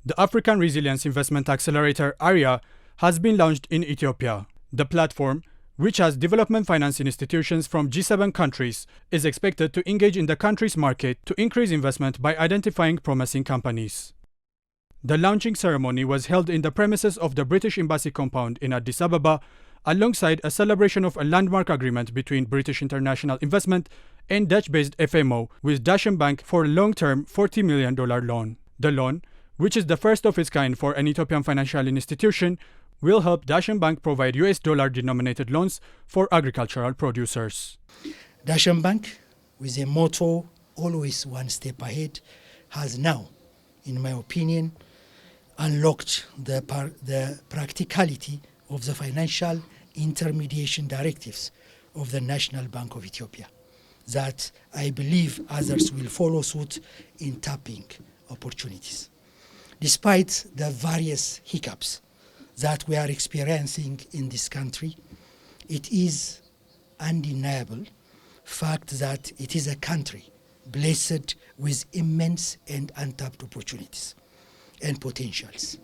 The African Resilience Investment Accelerator ARIA has been launched in Ethiopia. The platform, which has development finance institutions from G7 countries, is expected to engage in the country's market to increase investment by identifying promising companies. The launching ceremony was held in the premises of the British Embassy compound in Addis Ababa, alongside a celebration of a landmark agreement between British International Investment and Dutch-based FMO with Dashen Bank for a long-term $40 million loan. The loan, which is the first of its kind for an Ethiopian financial institution, will help Dashen Bank provide US dollar-denominated loans for agricultural producers. Dashen Bank, with a motto, always one step ahead, has now, in my opinion, unlocked the practicality of the financial intermediation directives of the National Bank of Ethiopia, that I believe others will follow suit in tapping opportunities. Despite the various hiccups that we are experiencing in this country, it is undeniable fact that it is a country blessed with immense and untapped opportunities and potentials.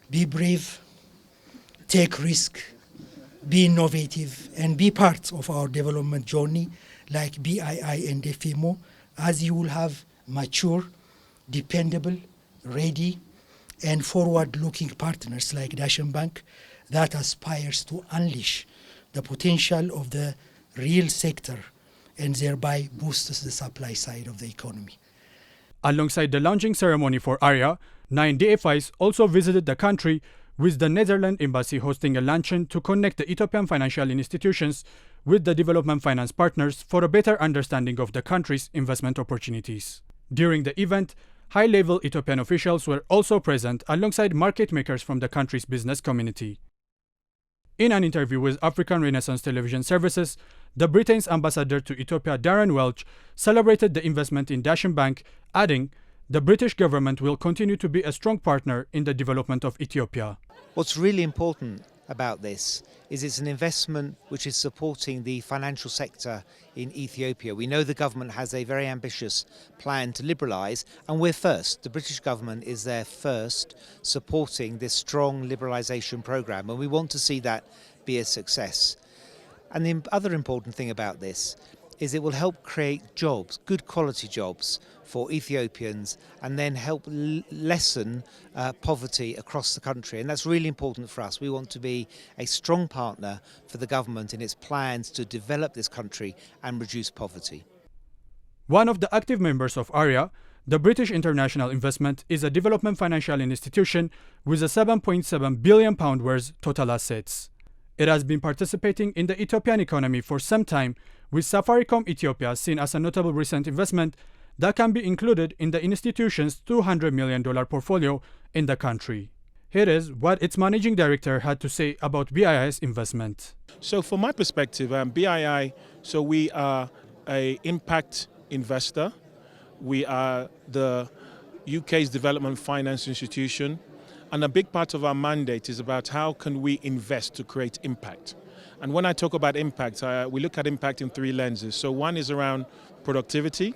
Be brave, take risk, be innovative, and be part of our development journey like BII and FMO, as you will have mature, dependable, ready, and forward-looking partners like Dashen Bank that aspires to unleash the potential of the real sector and thereby boosts the supply side of the economy. Alongside the launching ceremony for ARIA, 9 DFIs also visited the country, with the Netherlands Embassy hosting a luncheon to connect the Ethiopian financial institutions with the development finance partners for a better understanding of the country's investment opportunities. During the event, high-level Ethiopian officials were also present alongside market makers from the country's business community. In an interview with African Renaissance Television Services, the Britain's ambassador to Ethiopia, Darren Welch, celebrated the investment in Dashen Bank, adding, "The British government will continue to be a strong partner in the development of Ethiopia." What's really important about this is it's an investment which is supporting the financial sector in Ethiopia. We know the government has a very ambitious plan to liberalise, and we're first. The British government is there first, supporting this strong liberalisation programme, and we want to see that be a success. And the other important thing about this is it will help create jobs, good quality jobs for Ethiopians, and then help lessen poverty across the country. And that's really important for us. We want to be a strong partner for the government in its plans to develop this country and reduce poverty. One of the active members of ARIA, the British International Investment, is a development financial institution with a £7.7 billion worth total assets. It has been participating in the Ethiopian economy for some time, with Safaricom Ethiopia seen as a notable recent investment that can be included in the institution's $200 million portfolio in the country. Here is what its managing director had to say about BII's investment. So from my perspective, BII, so we are an impact investor. We are the UK's development finance institution. And a big part of our mandate is about how can we invest to create impact. And when I talk about impact, we look at impact in three lenses. So one is around productivity,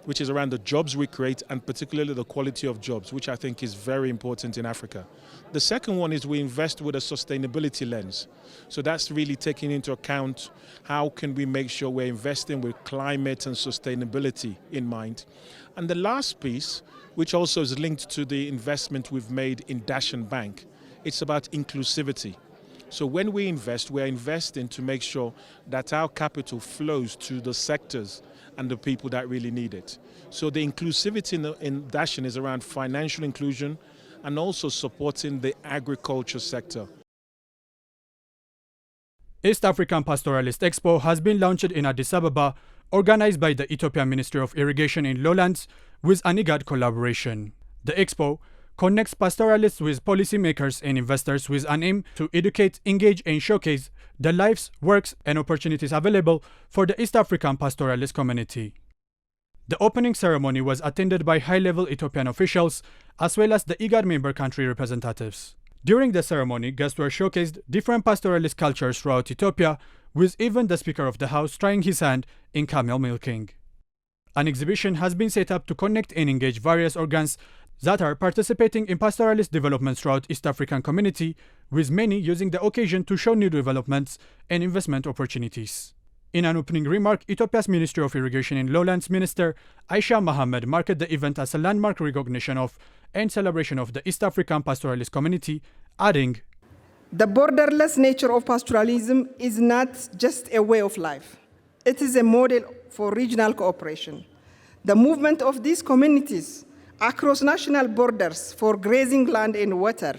which is around the jobs we create, and particularly the quality of jobs, which I think is very important in Africa. The second one is we invest with a sustainability lens. So that's really taking into account how can we make sure we're investing with climate and sustainability in mind. And the last piece, which also is linked to the investment we've made in Dashen Bank, it's about inclusivity. So when we invest, we're investing to make sure that our capital flows to the sectors and the people that really need it. So the inclusivity in Dashen is around financial inclusion and also supporting the agriculture sector. East African Pastoralist Expo has been launched in Addis Ababa, organized by the Ethiopian Ministry of Irrigation in Lowlands with an IGAD collaboration. The expo connects pastoralists with policymakers and investors with an aim to educate, engage, and showcase the lives, works, and opportunities available for the East African pastoralist community. The opening ceremony was attended by high-level Ethiopian officials as well as the IGAD member country representatives. During the ceremony, guests were showcased different pastoralist cultures throughout Ethiopia, with even the Speaker of the House trying his hand in camel milking. An exhibition has been set up to connect and engage various organs that are participating in pastoralist developments throughout East African community, with many using the occasion to show new developments and investment opportunities. In an opening remark, Ethiopia's Ministry of Irrigation and Lowlands Minister Aisha Mohammed marked the event as a landmark recognition of and celebration of the East African pastoralist community, adding, "The borderless nature of pastoralism is not just a way of life. It is a model for regional cooperation. The movement of these communities across national borders for grazing land and water,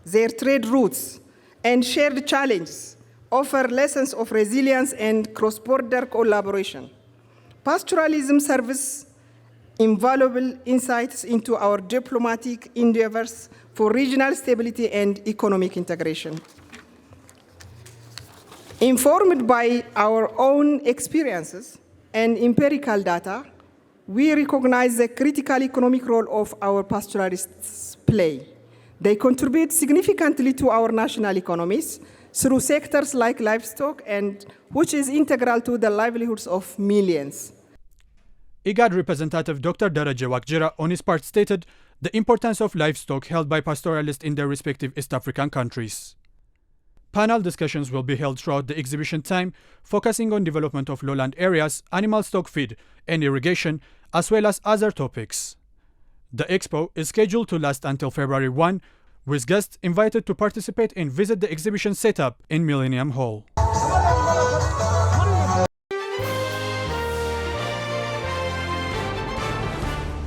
their trade routes, and shared challenges offer lessons of resilience and cross-border collaboration. Pastoralism serves invaluable insights into our diplomatic endeavors for regional stability and economic integration. Informed by our own experiences and empirical data, we recognize the critical economic role of our pastoralists play. They contribute significantly to our national economies through sectors like livestock, and which is integral to the livelihoods of millions." IGAD representative Dr. Daraje Wakjira on his part stated the importance of livestock held by pastoralists in their respective East African countries. Panel discussions will be held throughout the exhibition time, focusing on development of lowland areas, animal stock feed, and irrigation, as well as other topics. The expo is scheduled to last until February 1, with guests invited to participate and visit the exhibition setup in Millennium Hall.